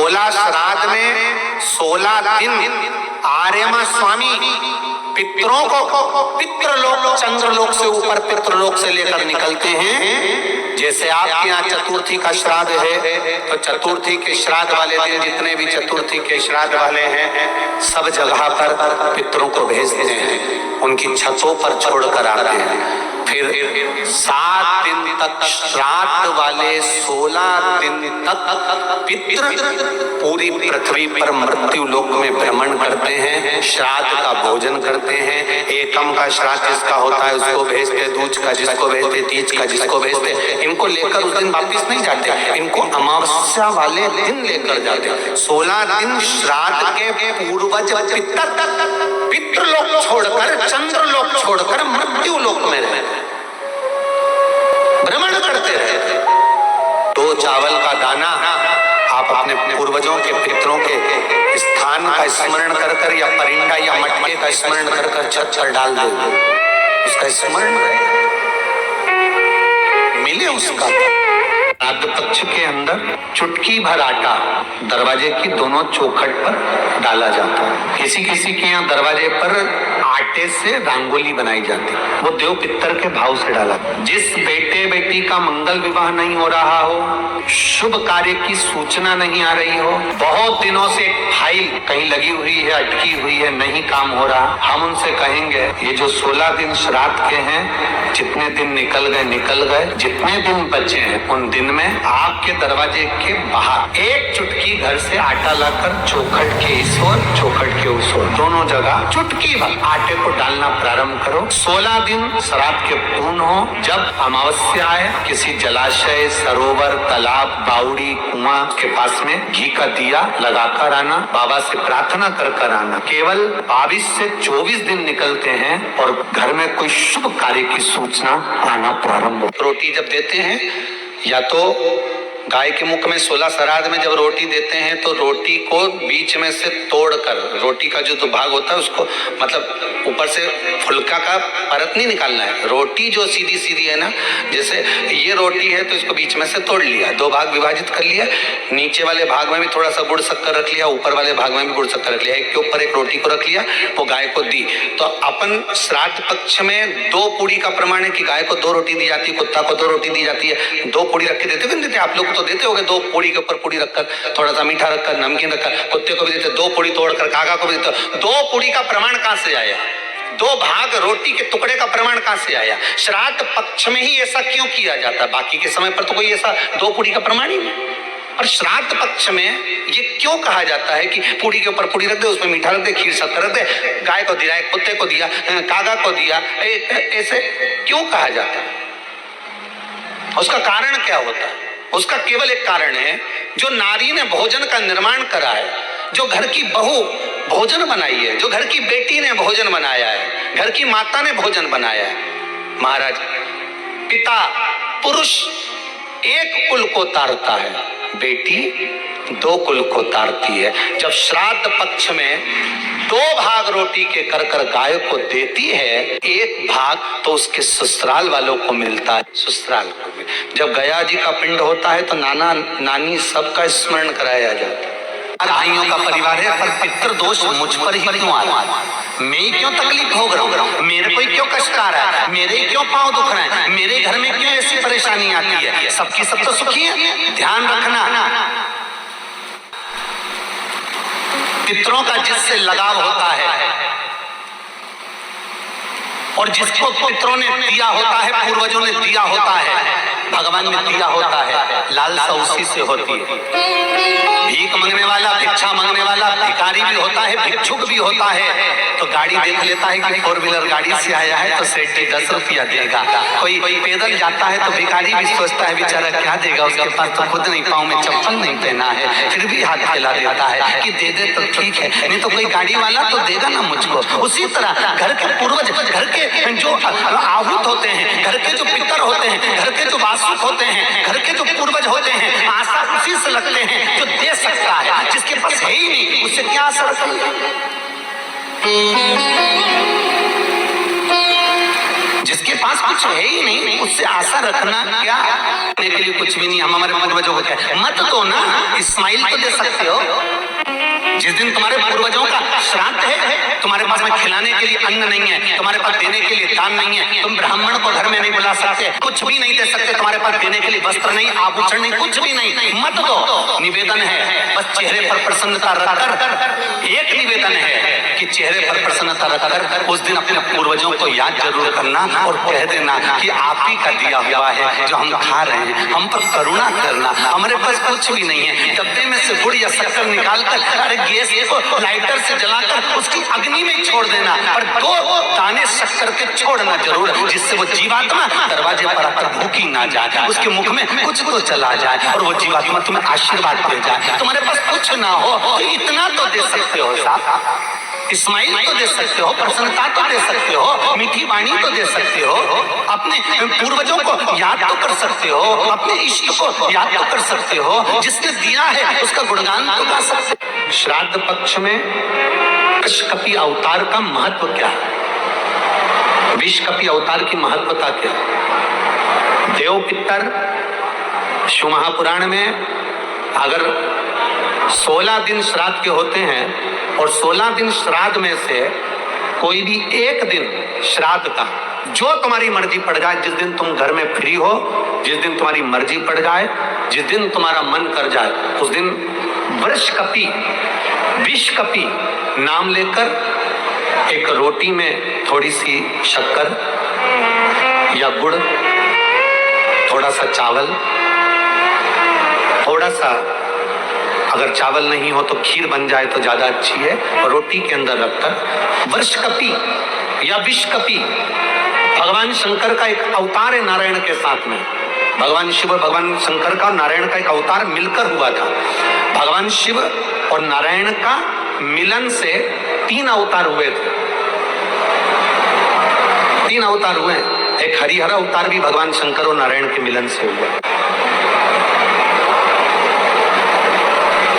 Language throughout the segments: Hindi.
16 श्राद्ध में 16 दिन आर्यमा स्वामी पितरों को पितृलोक चंद्रलोक से ऊपर पितृलोक से लेकर निकलते हैं। जैसे आपके यहाँ चतुर्थी का श्राद्ध है तो चतुर्थी के श्राद्ध वाले दिन जितने भी चतुर्थी के श्राद्ध वाले हैं सब जगह पर पितरों को भेजते हैं, उनकी छतों पर छोड़कर आते हैं। फिर 7 दिन तक श्राद्ध वाले 16 दिन तक पितृ पूरी पृथ्वी पर मृत्यु लोक में भ्रमण करते हैं, श्राद्ध का भोजन करते हैं। एकम का श्राद्ध जिसका होता है उसको भेजते, दूज का जिसको भेजते, तीज का जिसको भेजते। इनको लेकर उस दिन वापिस नहीं जाते, इनको अमावस्या वाले दिन लेकर जाते। 16 दिन श्राद्ध के पूर्वज पितृलोक छोड़कर चंद्रलोक छोड़कर मृत्यु लोक में रहते, भ्रमण करते रहते। 2 चावल का दाना आप अपने पूर्वजों के पितरों के स्थान का स्मरण कर कर या परिंदा या मटके का स्मरण कर कर छत पर डाल दो, उसका स्मरण मिले उसका। श्राद्ध पक्ष के अंदर चुटकी भर आटा दरवाजे की दोनों चौखट पर डाला जाता है। किसी किसी के यहाँ दरवाजे पर आटे से रंगोली बनाई जाती है, वो देव पितर के भाव से डाला। जिस बेटे बेटी का मंगल विवाह नहीं हो रहा हो, शुभ कार्य की सूचना नहीं आ रही हो, बहुत दिनों से फाइल कहीं लगी हुई है, अटकी हुई है, नहीं काम हो रहा, हम उनसे कहेंगे ये जो 16 दिन श्राद्ध के हैं, जितने दिन निकल गए, जितने दिन बचे हैं उन दिन में आपके दरवाजे के बाहर एक चुटकी घर से आटा लाकर चौखट के इस ओर चौखट के उस ओर दोनों जगह चुटकी भर आटे को डालना प्रारंभ करो। 16 दिन श्राद्ध के पूर्ण हो। जब अमावस्या आए किसी जलाशय, सरोवर, तालाब, बावड़ी, कुआं के पास में घी का दिया लगाकर आना, बाबा से प्रार्थना कर आना। केवल 22 से 24 दिन निकलते हैं और घर में कोई शुभ कार्य की सूचना आना प्रारंभ हो। रोटी जब देते हैं या तो गाय के मुख में 16 श्राद्ध में जब रोटी देते हैं तो रोटी को बीच में से तोड़कर, रोटी का जो भाग होता है उसको मतलब ऊपर से फुलका का परत नहीं निकालना है। रोटी जो सीधी सीधी है ना, जैसे ये रोटी है तो इसको बीच में से तोड़ लिया, 2 भाग विभाजित कर लिया, नीचे वाले भाग में भी थोड़ा सा गुड़ शक्कर रख लिया, ऊपर वाले भाग में भी गुड़ शक्कर रख लिया, एक के ऊपर एक रोटी को रख लिया, वो गाय को दी। तो अपन श्राद्ध पक्ष में 2 पूड़ी का प्रमाण है कि गाय को 2 रोटी दी जाती है, कुत्ता को 2 रोटी दी जाती है। 2 पूड़ी रख के देते हो, देते आप लोग तो देते होगे, 2 पूड़ी के ऊपर पूड़ी रखकर, थोड़ा सा मीठा रखकर, नमकीन रखकर, कुत्ते को भी देते, 2 पूड़ी तोड़कर कागा को भी देते। 2 पूड़ी का प्रमाण कहां से आया? 2 भाग रोटी के टुकड़े का प्रमाण कहां से आया? श्राद्ध पक्ष में ही ऐसा क्यों किया जाता है? बाकी के समय पर तो कोई ऐसा 2 पूड़ी का प्रमाण ही नहीं। और श्राद्ध पक्ष में ये क्यों कहा जाता है कि पूड़ी के ऊपर पूड़ी रख दे, उसमें मीठा रख दे, खीर शक्कर रख दे, गाय को दिया, कुत्ते को दिया, कागा को दिया, ऐसे क्यों कहा जाता है? उसका कारण क्या होता है? उसका केवल एक कारण है, जो नारी ने भोजन का निर्माण करा है, जो घर की बहू भोजन बनाई है, जो घर की बेटी ने भोजन बनाया है, घर की माता ने भोजन बनाया है। महाराज, पिता पुरुष एक कुल को तारता है, बेटी 2 कुल को तारती है। जब श्राद्ध पक्ष में 2 भाग रोटी के कर गाय को देती है, 1 भाग तो उसके ससुराल वालों को मिलता है, ससुराल को। जब गया जी का पिंड होता है तो नाना नानी सबका स्मरण कराया जाता है। भाइयों का परिवार है, पर पितृ दोष मुझ पर ही क्यों आ रहा है? मैं ही क्यों तकलीफ भोग रहा हूँ? मेरे को ही क्यों कष्ट आ रहा है? मेरे ही क्यों पांव दुख रहे हैं? मेरे घर में क्यों ऐसी परेशानी आती है? सबकी सब तो सुखी है। ध्यान रखना, पितरों का जिससे लगाव होता है और जिसको पितरों ने दिया होता है, पूर्वजों ने दिया होता है, भगवान ने दिया होता है, लालसा उसी से होती है। भीख मांगने वाला, भिक्षा मांगने वाला भिखारी भी होता है, भिक्षुक भी होता है। तो गाड़ी देख लेता है कि 4 व्हीलर गाड़ी से आया है तो सेठ जी 10 रुपया देगा। कोई पैदल जाता है तो भिखारी भी सोचता है बेचारा क्या देगा, उसके पास तो खुद नहीं, पाँव में चप्पल नहीं पहना है, फिर भी हाथ फैला देता है कि दे दे तो ठीक है, नहीं तो कोई गाड़ी वाला तो देगा ना मुझको। उसी तरह घर के पूर्वज, घर के जो आहूत होते हैं, घर के जो पितर होते हैं, घर के जो वासुक होते हैं, घर के जो पूर्वज होते हैं, आशा उसी से लगते हैं जो दे सकता है। जिसके पास है ही नहीं उससे क्या आशा रखेंगे? जिसके पास कुछ है ही नहीं, उससे आशा रखना क्या? के लिए कुछ भी नहीं। हम हमारे पूर्वजों को क्या मत दो ना, इस्माइल तो दे सकते हो। जिस दिन तुम्हारे पूर्वजों का श्राद्ध है, तुम्हारे पास में खिलाने के लिए अन्न नहीं है, तुम्हारे पास देने के लिए दान नहीं है, तुम ब्राह्मण को घर में नहीं बुला सकते, कुछ भी नहीं दे सकते, तुम्हारे पास देने के लिए वस्त्र नहीं, आभूषण नहीं, कुछ भी नहीं, मत दो। निवेदन है बस चेहरे पर प्रसन्नता रखकर, एक निवेदन है कि चेहरे पर प्रसन्नता रखकर उस दिन अपने पूर्वजों को याद जरूर करना और कह देना कि आप ही का दिया हुआ है जो हम खा रहे हैं, हम पर करुणा करना। हमारे पास कुछ भी नहीं है, डब्बे में से गुड़ या शक्कर निकालकर अरे गैस को लाइटर से जलाकर उसकी अग्नि में छोड़ देना, पर 2 दाने शक्कर के छोड़ना जरूर, जिससे वो जीवात्मा दरवाजे पर आकर भूखी ना जाए, उसके मुख में कुछ तो चला जाए और वो जीवात्मा तुम्हें आशीर्वाद दे जाए। तुम्हारे पास कुछ ना हो तो इतना तो दे सकते हो साहब, इस्माइल तो दे सकते हो, प्रसन्नता तो दे सकते हो, मीठी वाणी तो दे सकते हो, अपने पूर्वजों को याद तो कर सकते हो, अपने इष्ट को याद तो कर सकते हो, जिसने दिया है उसका गुणगान तो गा सकते हो। श्राद्ध पक्ष में विषकपी अवतार का महत्व क्या है? विषकपी अवतार की महत्वता क्या है? देव पितर शिव महापुराण में अगर 16 दिन श्राद्ध के होते हैं और 16 दिन श्राद्ध में से कोई भी एक दिन श्राद्ध का जो तुम्हारी मर्जी पड़ जाए, जिस दिन तुम घर में फ्री हो, जिस दिन तुम्हारी मर्जी पड़ जाए, जिस दिन तुम्हारा मन कर जाए, उस दिन वृषकपी विषकपी नाम लेकर एक रोटी में थोड़ी सी शक्कर या गुड़, थोड़ा सा चावल, थोड़ा सा अगर चावल नहीं हो तो खीर बन जाए तो ज्यादा अच्छी है, और रोटी के अंदर रखकर वृषकपी या विषकपी भगवान शंकर का एक अवतार है नारायण के साथ में। भगवान शिव और भगवान शंकर का नारायण का एक अवतार मिलकर हुआ था। भगवान शिव और नारायण का मिलन से 3 अवतार हुए थे, 3 अवतार हुए। एक हरिहर अवतार भी भगवान शंकर और नारायण के मिलन से हुआ,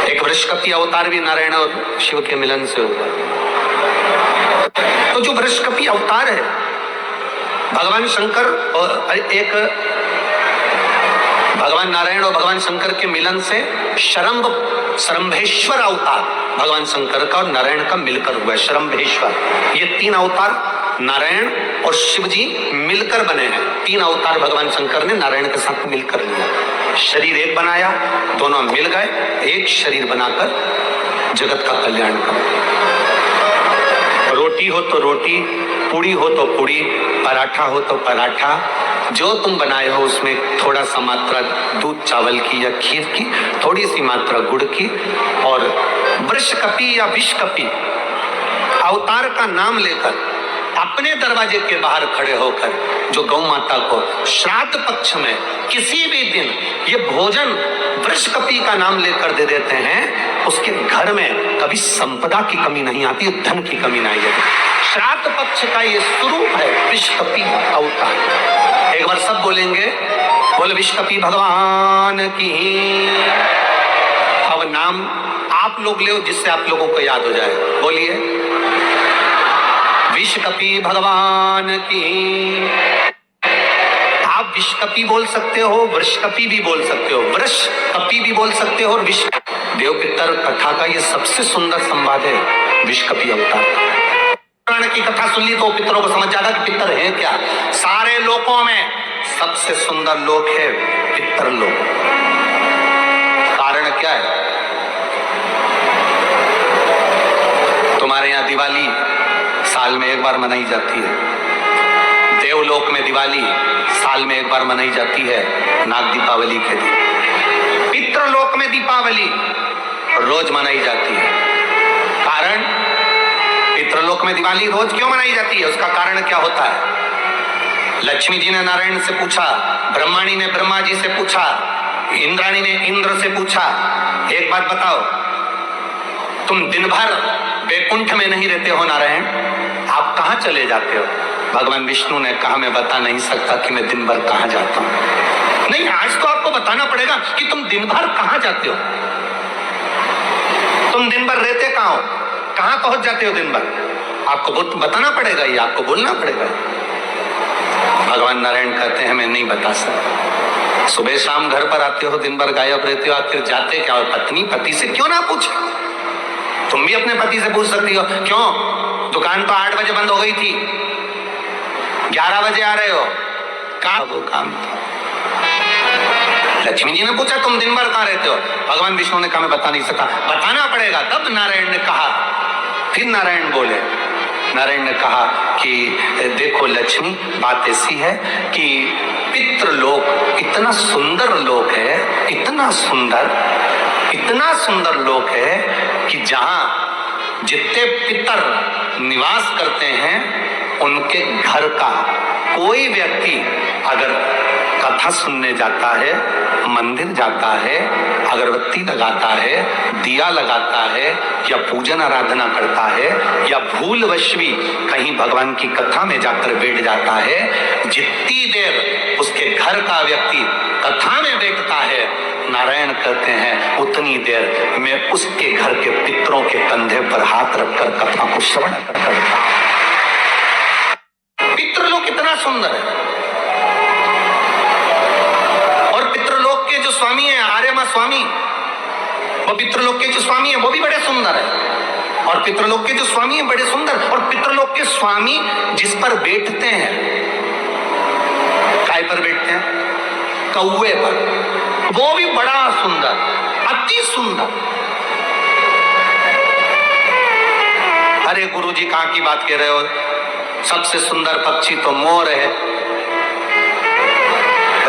एक वृषकपी अवतार भी नारायण और शिव के मिलन से हुआ। तो जो वृषकपी अवतार है भगवान शंकर और एक भगवान नारायण और भगवान शंकर के मिलन से शरंभेश्वर अवतार भगवान शंकर का और नारायण का मिलकर हुआ है, शरंभेश्वर। ये 3 अवतार नारायण और शिव जी मिलकर बने हैं। 3 अवतार भगवान शंकर ने नारायण के साथ मिलकर लिया, शरीर एक बनाया, दोनों मिल गए, एक शरीर बनाकर जगत का कल्याण करो। रोटी हो तो रोटी, पूड़ी हो तो पूड़ी, पराठा हो तो पराठा, जो तुम बनाए हो उसमें थोड़ा सा मात्रा दूध चावल की या खीर की, थोड़ी सी मात्रा गुड़ की, और वृषकपी या विषकपी अवतार का नाम लेकर अपने दरवाजे के बाहर खड़े होकर जो गौ माता को श्राद्ध पक्ष में किसी भी दिन ये भोजन वृषकपी का नाम लेकर दे देते हैं, उसके घर में कभी संपदा की कमी नहीं आती, धन की कमी नहीं आती। श्राद्ध पक्ष का ये स्वरूप है विषकपी अवतार। एक बार सब बोलेंगे, बोले विषकपी भगवान की। अब नाम आप लोग ले जिससे आप लोगों को याद हो जाए, बोलिए विषकपी भगवान की। आप विषकपी बोल सकते हो, वृषकपी भी बोल सकते हो, वृषकपी भी बोल सकते हो, और विष देव पितर कथा का ये सबसे सुंदर संवाद है विषकपी अवतार। पुराण की कथा सुन ली तो पितरों को समझ जाएगा कि पितर है क्या। सारे लोकों में सबसे सुंदर लोक है पितर लोक। कारण क्या है? तुम्हारे यहाँ दिवाली साल में एक बार मनाई जाती है, देवलोक में दिवाली साल में एक बार मनाई जाती है, नाग दीपावली के दिन। पितृलोक में दीपावली रोज मनाई जाती है। कारण पितृलोक में दिवाली रोज क्यों मनाई जाती है, उसका कारण क्या होता है? लक्ष्मी जी ने नारायण से पूछा, ब्रह्माणी ने ब्रह्मा जी से पूछा, इंद्राणी ने इंद्र से पूछा, एक बात बताओ, तुम दिन भर वैकुंठ में नहीं रहते हो नारायण, आप कहां चले जाते हो? भगवान विष्णु ने कहा, मैं बता नहीं सकता कि मैं दिन भर कहां जाता हूं। नहीं, आज तो आपको बताना पड़ेगा कि तुम दिन भर कहां जाते हो, तुम दिन भर रहते कहां हो, कहां पहुंच जाते हो दिन भर। आपको बताना पड़ेगा, ये आपको बोलना पड़ेगा। भगवान नारायण कहते हैं मैं नहीं बता सकता। सुबह शाम घर पर आते हो, दिन भर गायब रहते हो, आखिर जाते क्या? और पत्नी पति से क्यों ना पूछे? तुम भी अपने पति से पूछ सकती हो, क्यों दुकान तो 8 बजे बंद हो गई थी, 11 बजे आ रहे हो, कहाँ वो काम था? लक्ष्मी जी ने पूछा तुम दिन भर कहाँ रहते हो? भगवान विष्णु ने कहा मैं बता नहीं सका। बताना पड़ेगा। तब नारायण ने कहा, फिर नारायण बोले, नारायण ने कहा कि देखो लक्ष्मी, बात ऐसी है कि पितृलोक इतना सुंदर लोक है, इतना सुंदर लोक है कि जहां जितने पितर निवास करते हैं उनके घर का कोई व्यक्ति अगर कथा सुनने जाता है, मंदिर जाता है, अगरबत्ती लगाता है, दिया लगाता है या पूजन आराधना करता है या भूलवश भी कहीं भगवान की कथा में जाकर बैठ जाता है, जितनी देर उसके घर का व्यक्ति कथा में बैठता है, नारायण कहते हैं उतनी देर मैं उसके घर के पितरों के कंधे पर हाथ रखकर कथा को श्रवण करता हूं। पितृलोक कितना सुंदर है। और पितृलोक के जो स्वामी है आर्यमा स्वामी, वो पितृलोक के जो स्वामी है वो भी बड़े सुंदर है। और पितृलोक के जो स्वामी है बड़े सुंदर। और पितृलोक के स्वामी जिस पर बैठते हैं, काय पर बैठते हैं? कौवे पर। वो भी बड़ा सुंदर, अति सुंदर। अरे गुरुजी कहां की बात कह रहे हो? सबसे सुंदर पक्षी तो मोर है।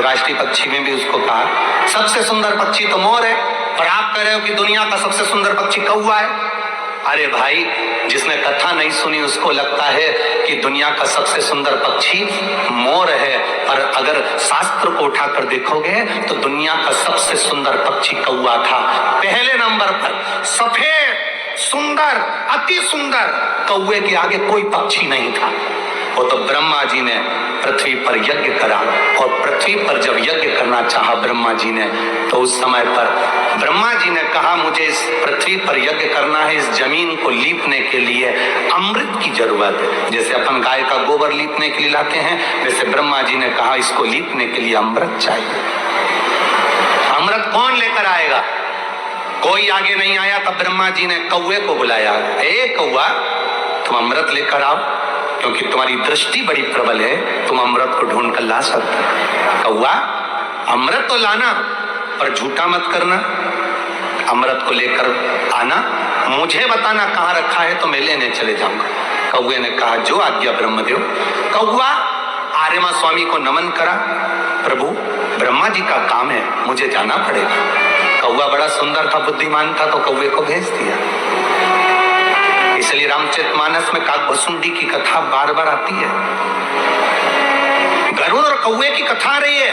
राष्ट्रीय पक्षी में भी उसको कहा सबसे सुंदर पक्षी तो मोर है, और आप कह रहे हो कि दुनिया का सबसे सुंदर पक्षी कौवा है। अरे भाई, जिसने कथा नहीं सुनी उसको लगता है कि दुनिया का सबसे सुंदर पक्षी मोर है, पर अगर शास्त्र को उठाकर देखोगे तो दुनिया का सबसे सुंदर पक्षी कौवा था। पहले नंबर पर सफेद सुंदर, अति सुंदर कौवे के आगे कोई पक्षी नहीं था। वो तो ब्रह्मा जी ने पृथ्वी पर यज्ञ करा, और पृथ्वी पर जब यज्ञ करना चाहा ब्रह्मा जी ने, तो उस समय पर ब्रह्मा जी ने कहा मुझे इस पृथ्वी पर यज्ञ करना है, इस जमीन को लीपने के लिए अमृत की जरूरत है। जैसे अपन गाय का गोबर लीपने के लिए लाते हैं, वैसे ब्रह्मा जी ने कहा इसको लीपने के लिए अमृत चाहिए। अमृत कौन लेकर आएगा? कोई आगे नहीं आया, तब ब्रह्मा जी ने कौवे को बुलाया, ए कौवा तुम अमृत लेकर आओ, क्योंकि तुम्हारी दृष्टि बड़ी प्रबल है, तुम अमृत को ढूंढ कर ला सकते हो। कौवा अमृत तो लाना, पर झूठा मत करना। अमृत को लेकर आना, मुझे बताना कहाँ रखा है तो मैं लेने चले जाऊंगा। कौवे ने कहा जो आज्ञा ब्रह्मदेव। कौवा आर्यमा स्वामी को नमन करा, प्रभु ब्रह्मा जी का काम है, मुझे जाना पड़ेगा। कौवा बड़ा सुंदर था, बुद्धिमान था, तो कौवे को भेज दिया। इसलिए रामचरितमानस में काकभुसुंडी की कथा बार बार आती है। गरुड़ और कौवे की कथा आ रही है।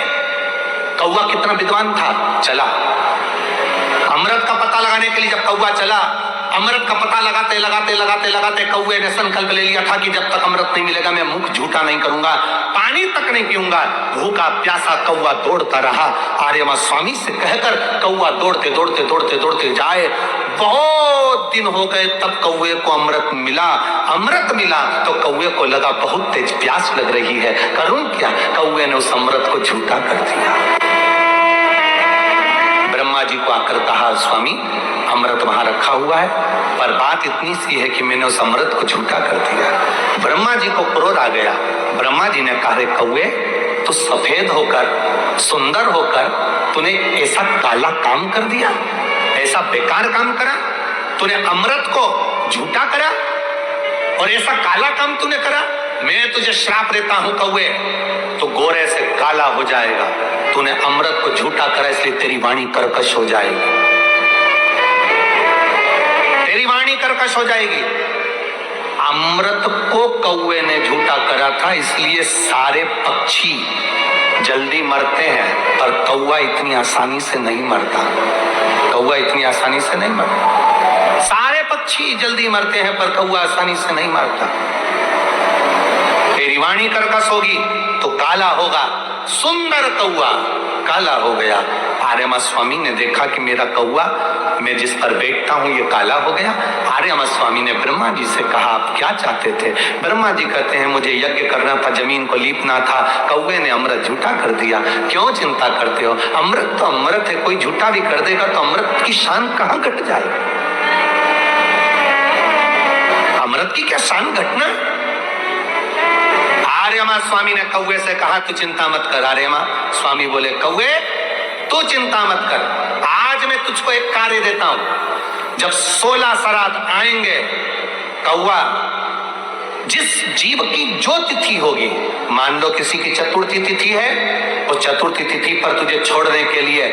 कौवा कितना विद्वान था, चला अमृत का पता लगाने के लिए। जब कौवा चला, अमृत का पता लगाते लगाते लगाते लगाते कौवे ने संकल्प ले लिया था कि जब तक अमृत नहीं मिलेगा मैं मुख झूठा नहीं करूंगा, पानी तक नहीं पीऊंगा। भूखा प्यासा कौवा दौड़ता रहा। आर्यमा स्वामी से कहकर कौवा दौड़ते दौड़ते दौड़ते दौड़ते जाए। बहुत दिन हो गए, तब कौवे को अमृत मिला। अमृत मिला तो कौवे को लगा बहुत तेज प्यास लग रही है, करूं क्या? कौवे ने उस अमृत को झूठा कर दिया। ब्रह्मा जी को आकर कहा स्वामी अमृत वहां रखा हुआ है, पर बात इतनी सी है कि मैंने उस अमृत को झूठा कर दिया। ब्रह्मा जी को क्रोध आ गया। ब्रह्मा जी ने कहा कौवे, तू सफेद होकर सुंदर होकर तूने ऐसा काला काम कर दिया, ऐसा बेकार काम करा, तूने अमृत को झूठा करा और ऐसा काला काम तूने करा। मैं तुझे श्राप देता हूं कौवे, तो गोरे से काला हो जाएगा। तूने अमृत को झूठा करा, इसलिए तेरी वाणी कर्कश हो जाएगी, तेरी वाणी कर्कश हो जाएगी। अमृत को कौवे ने झूठा करा था, इसलिए सारे पक्षी जल्दी मरते हैं, पर कौवा इतनी आसानी से नहीं मरता। कौवा इतनी आसानी से नहीं मरता। सारे पक्षी जल्दी मरते हैं, पर कौवा आसानी से नहीं मरता। तेरी वाणी कर्कश होगी तो काला होगा। सुंदर कौवा काला हो गया। आर्यमा स्वामी ने देखा कि मेरा कौवा मैं जिस पर बैठता हूँ ये काला हो गया। आर्यमा स्वामी ने ब्रह्मा जी से कहा आप क्या चाहते थे? ब्रह्मा जी कहते हैं मुझे यज्ञ करना था, जमीन को लीपना था, कौवे ने अमृत झूठा कर दिया। क्यों चिंता करते हो? अमृत तो अमृत है, कोई झूठा भी कर देगा तो अमृत की शान कहाँ घट जाएगी? अमृत की क्या शान घटना? आर्यमा स्वामी ने कौवे से कहा तू चिंता मत कर। आर्यमा स्वामी बोले कौवे तू चिंता मत कर, आज मैं तुझको एक कार्य देता हूं। जब 16 श्राद्ध आएंगे, कौवा जिस जीव की जो तिथि होगी, मान लो किसी की चतुर्थी तिथि है, उस चतुर्थी तिथि पर तुझे छोड़ने के लिए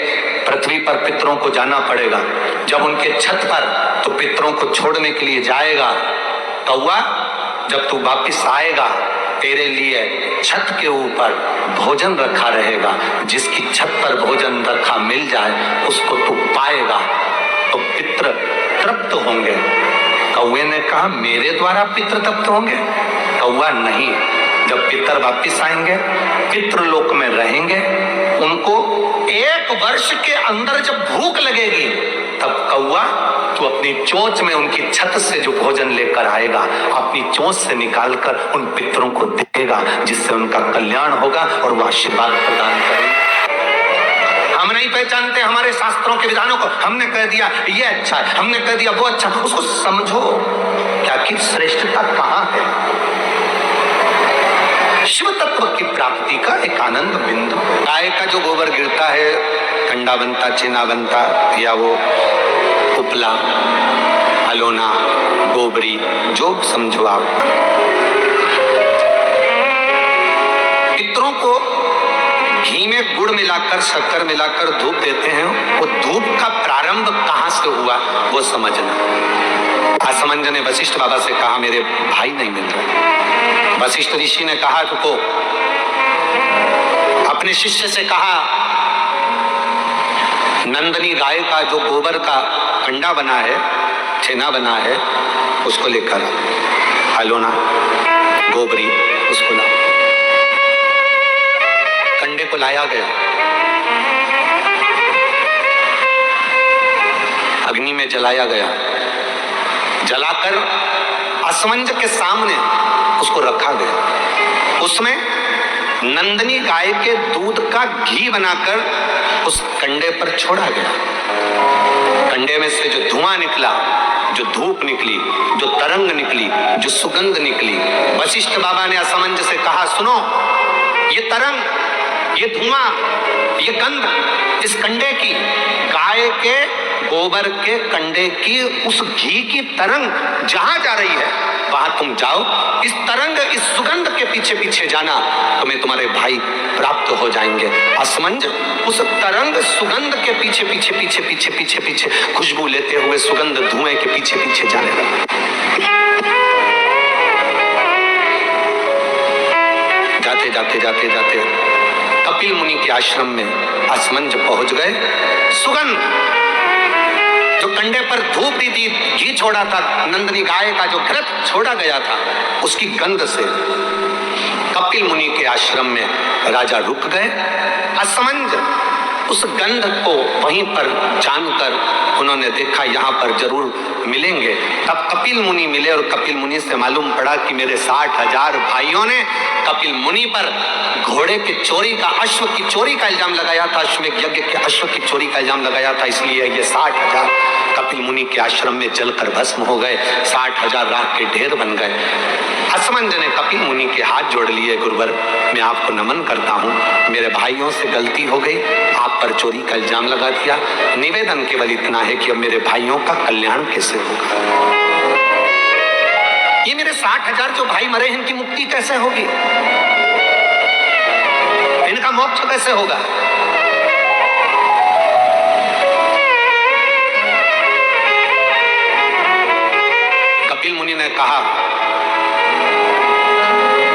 पृथ्वी पर पितरों को जाना पड़ेगा। जब उनके छत पर तो पितरों को छोड़ने के लिए जाएगा, कौवा जब तू वापिस आएगा तेरे लिए छत के ऊपर भोजन रखा रहेगा। जिसकी छत पर भोजन रखा मिल जाए उसको तू पाएगा तो पितृ तृप्त होंगे। कौवे ने कहा मेरे द्वारा पितृ तृप्त होंगे? कौवा नहीं, जब पितर वापिस आएंगे, पितृलोक में रहेंगे, उनको 1 वर्ष के अंदर जब भूख लगेगी तब कौवा तू अपनी चोंच में उनकी छत से जो भोजन लेकर आएगा, अपनी चोंच से निकालकर उन पितरों को देगा, जिससे उनका कल्याण होगा और वो आशीर्वाद प्रदान करेंगे। हम नहीं पहचानते हमारे शास्त्रों के विधानों को, हमने कह दिया ये अच्छा है, हमने कह दिया वो अच्छा। उसको समझो क्या कि श्रेष्ठता कहाँ है। शिव तत्व की प्राप्ति का एक आनंद बिंदु। गाय का जो गोबर गिरता है, कंडा बनता, चेना बनता, या वो उपला, अलोना, गोबरी, जो समझो आप, पितरों को घी में गुड़ मिलाकर, शक्कर मिलाकर धूप देते हैं। वो धूप का प्रारंभ कहाँ से हुआ वो समझना। असमंज ने वशिष्ठ बाबा से कहा मेरे भाई नहीं मिल रहे। वशिष्ठ ऋषि ने कहा रुको, अपने शिष्य से कहा नंदनी गाय का जो गोबर का कंडा बना है, छेना बना है, उसको लेकर अलोना, गोबरी, उसको ला। कंडे को लाया गया, अग्नि में जलाया गया, जलाकर असमंज के सामने उसको रखा गया। उसमें नंदनी गाय के दूध का घी बनाकर उस कंडे पर छोड़ा गया। कंडे में से जो धुआं निकला, जो धूप निकली, जो तरंग निकली, जो सुगंध निकली, वशिष्ठ बाबा ने असमंज से कहा सुनो, ये तरंग, ये धुआं, ये गंध इस कंडे की, गाय के गोबर के कंडे की, उस घी की तरंग जहां जा रही है वहां तुम जाओ। इस तरंग, इस सुगंध के पीछे पीछे जाना, तुम्हें तुम्हारे भाई प्राप्त हो जाएंगे। असमंज उस तरंग सुगंध के पीछे पीछे पीछे पीछे पीछे पीछे खुशबू लेते हुए सुगंध धुएं के पीछे पीछे जाने लगा। जाते जाते जाते जाते कपिल मुनि के आश्रम में असमंज पहुंच गए। सुगंध जो कंडे पर धूप दी थी, घी छोड़ा था, नंदनी गाय का जो घृत छोड़ा गया था, उसकी गंध से कपिल मुनि के आश्रम में राजा रुक गए। असमंज उस गंध को वहीं पर जानकर उन्होंने देखा यहाँ पर जरूर मिलेंगे। तब कपिल मुनि मिले और कपिल मुनि से मालूम पड़ा कि मेरे 60,000 भाइयों ने कपिल मुनि पर घोड़े की चोरी का, अश्व की चोरी का इल्जाम लगाया था, अश्वमेध यज्ञ के अश्व की चोरी का इल्जाम लगाया था। इसलिए ये 60,000 कपिल मुनि के आश्रम में जलकर भस्म हो गए, 60,000 राख के ढेर बन गए। असमंज ने कपिल मुनि के हाथ जोड़ लिए, गुरुवर मैं आपको नमन करता हूँ, मेरे भाइयों से गलती हो गई, आप पर चोरी का इल्जाम लगा दिया। निवेदन केवल इतना है कि अब मेरे भाइयों का कल्याण कैसे होगा? ये मेरे 60,000 जो भाई मरे हैं, इनकी मुक्ति कैसे होगी? इनका मोक्ष कैसे होगा? कपिल मुनि ने कहा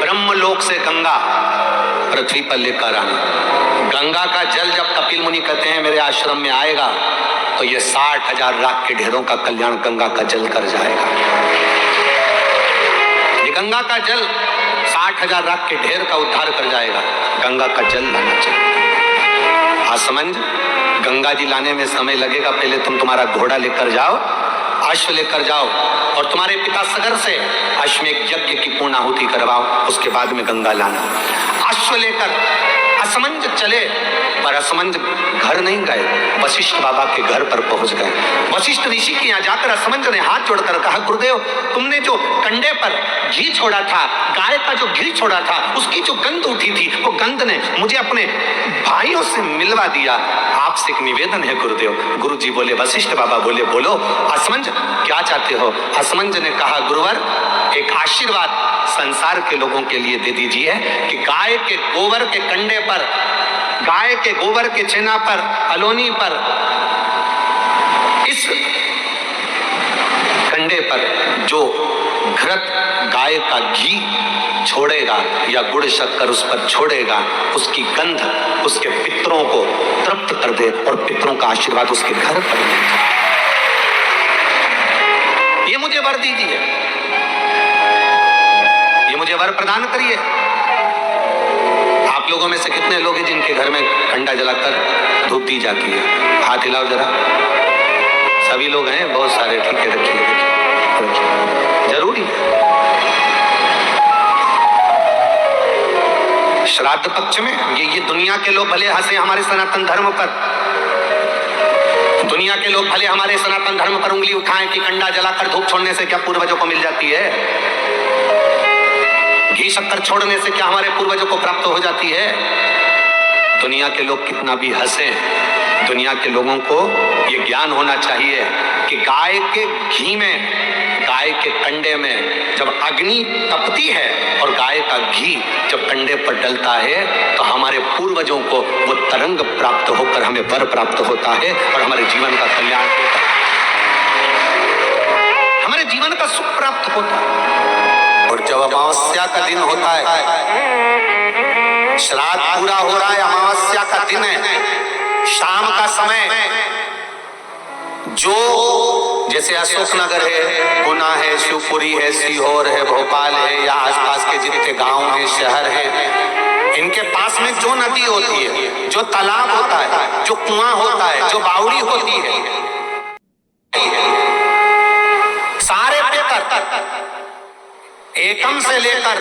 ब्रह्मलोक से गंगा पृथ्वी पर लेकर आना। गंगा का जल जब कपिल मुनि कहते हैं मेरे आश्रम में आएगा तो ये 60,000 राख के ढेरों का कल्याण गंगा का जल कर जाएगा। ये गंगा का जल 60,000 राख के ढेर का उद्धार कर जाएगा। गंगा का जल लाना चाहिए। असमंज, गंगा जी लाने में समय लगेगा, पहले तुम तुम्हारा घोड़ा लेकर जाओ, अश्व लेकर जाओ और तुम्हारे पिता सगर से अश्वमेध यज्ञ की पूर्णाहुति करवाओ, उसके बाद में गंगा लाना। अश्व लेकर असमंज चले, पर असमंज घर नहीं गए, वशिष्ठ बाबा के घर पर पहुंच गए। वशिष्ठ ऋषि के यहाँ जाकर असमंज ने हाथ जोड़कर कहा, गुरुदेव तुमने जो कंडे पर घी छोड़ा था, गाय का जो घी छोड़ा था, उसकी जो गंध उठी थी, वो गंध ने मुझे अपने भाइयों से मिलवा दिया। आपसे एक निवेदन है गुरुदेव। गुरु जी बोले, वशिष्ठ बाबा बोले, बोलो असमंज क्या चाहते हो? असमंज ने कहा, गुरुवर एक आशीर्वाद संसार के लोगों के लिए दे दीजिए कि गाय के गोबर के कंडे पर, गाय के गोबर के छेना पर, अलोनी पर, इस कंडे पर जो घृत गाय का घी छोड़ेगा या गुड़ शक्कर उस पर छोड़ेगा, उसकी गंध उसके पितरों को तृप्त कर दे और पितरों का आशीर्वाद उसके घर पर मिल जाए। ये मुझे वर दीजिए, ये मुझे वर प्रदान करिए। आप लोगों में से कितने लोग हैं जिनके घर में कंडा जलाकर धूप दी जाती है? हाथ हिलाओ जरा। सभी लोग हैं, बहुत सारे, ठीक है, रखिए रखिए, जरूरी है। श्राद्ध पक्ष में ये दुनिया के लोग भले हंसे हमारे सनातन धर्म पर, दुनिया के लोग भले हमारे सनातन धर्म पर उंगली उठाएं कि कंडा जलाकर धूप छोड़ने से क्या पूर्वजों को मिल जाती है, घी शक्कर छोड़ने से क्या हमारे पूर्वजों को प्राप्त हो जाती है। दुनिया के लोग कितना भी हंसे, दुनिया के लोगों को ये ज्ञान होना चाहिए कि गाय के घी में, गाय के कंडे में जब अग्नि तपती है और गाय का घी जब कंडे पर डलता है तो हमारे पूर्वजों को वो तरंग प्राप्त होकर हमें वर प्राप्त होता है और हमारे जीवन का कल्याण होता है, हमारे जीवन का सुख प्राप्त होता है। और जब अमावस्या का दिन होता है, श्राद्ध पूरा हो रहा है, अमावस्या का दिन है, शाम का समय, जो जैसे अशोकनगर है, गुना है, शिवपुरी है, सीहोर है, भोपाल है, या आसपास के जितने गांव हैं, शहर हैं, इनके पास में जो नदी होती है, जो तालाब होता है, जो कुआं होता है, जो बावड़ी होती है, सारे पितर एकम से लेकर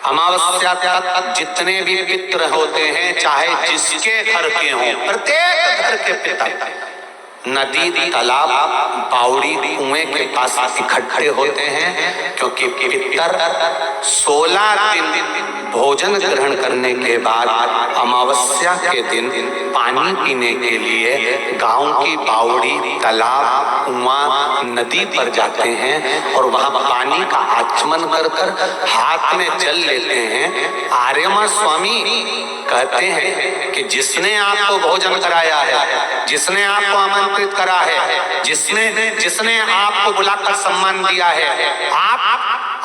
अमावस्या तक जितने भी पितर होते हैं, चाहे जिसके घर के हों, प्रत्येक घर के पितर नदी, तालाब, बावड़ी, कुएं के पास इकट्ठे होते हैं, क्योंकि पितर 16 दिन भोजन ग्रहण करने के बाद अमावस्या के दिन पानी पीने के लिए गांव की बावड़ी, तालाब, कुआं, नदी पर जाते हैं और वहां पानी का आचमन कर कर हाथ में जल लेते हैं। आर्यमा स्वामी कहते हैं कि जिसने आपको भोजन कराया है, जिसने आपको आमंत्रित करा है, जिसने आपको बुलाकर सम्मान दिया है, आप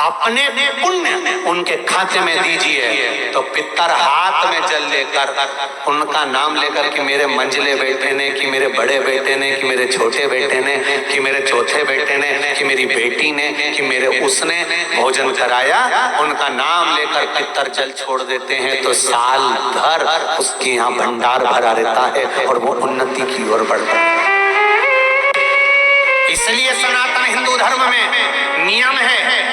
अपने पुण्य उनके खाते में दीजिए। तो पितर हाथ में जल लेकर उनका नाम लेकर कि मेरे मंझले बेटे ने, कि मेरे बड़े बेटे ने, कि मेरे छोटे बेटे ने, कि मेरे चौथे बेटे ने, कि मेरी बेटी ने, कि मेरे उसने भोजन कराया, उनका नाम लेकर पितर जल छोड़ देते हैं तो साल भर उसके यहाँ भंडार भरा रहता है और वो उन्नति की ओर बढ़ता है। इसलिए सनातन हिंदू धर्म में नियम है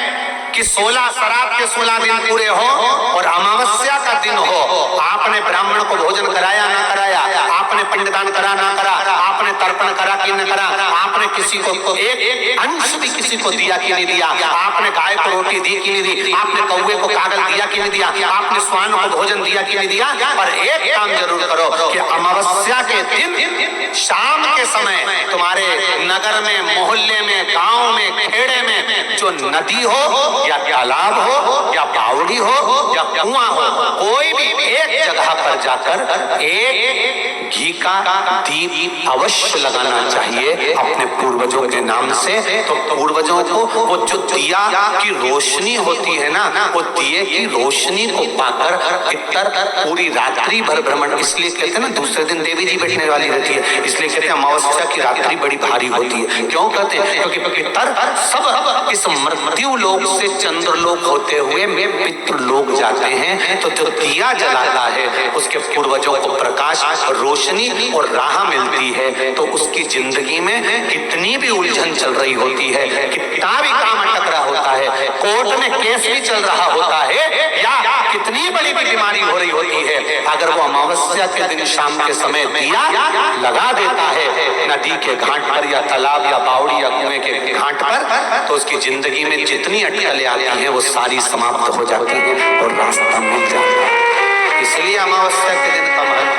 कि 16 श्राद्ध के 16 दिन पूरे हो और अमावस्या का दिन हो, आपने ब्राह्मण को भोजन कराया ना कराया, आपने पिंडदान करा ना करा, आपने तर्पण करा कि न करा, आपने किसी को एक अंश भी किसी को दिया कि नहीं दिया, आपने गाय को रोटी दी कि नहीं दी, आपने कौवे को कागल दिया कि नहीं दिया, आपने स्वान को भोजन दिया कि नहीं दिया, पर एक काम जरूर करो कि अमावस्या के दिन शाम के समय तुम्हारे नगर में, मोहल्ले में, गांव में, खेड़े में जो नदी हो या तालाब हो या बावड़ी हो या कुआं हो, कोई भी एक जगह पर जाकर एक घी का दीप अवश्य लगाना चाहिए अपने पूर्वजों के नाम से। तो पूर्वजों को वो जो दिया की रोशनी होती है ना, वो दिए की रोशनी को पाकर पितर पूरी रात्रि भर भ्रमण, इसलिए कहते हैं ना दूसरे दिन देवी जी बैठने वाली रहती है, इसलिए कहते हैं अमावस्या की रात्रि बड़ी भारी होती है। क्यों कहते हैं? क्योंकि पितर सब इस मृत्यु लोक से चंद्रलोक होते हुए पितृलोक जाते हैं, तो जो दिया जलाता है, उसके पूर्वजों को प्रकाश, रोशनी और राह मिलती है, तो उसकी जिंदगी में कितनी भी उलझन चल रही होती है, कितना भी काम अटक रहा होता है, कोर्ट में केस भी चल रहा होता है, या कितनी बड़ी भी बीमारी हो रही होती है, अगर वो अमावस्या के दिन शाम के समय दिया लगा देता है नदी के घाट पर या तालाब या बावड़ी या कुएं के घाट पर, तो उसकी जिंदगी में जितनी अटकलें आती हैं वो सारी समाप्त हो जाती हैं और रास्ता मिल जाता है।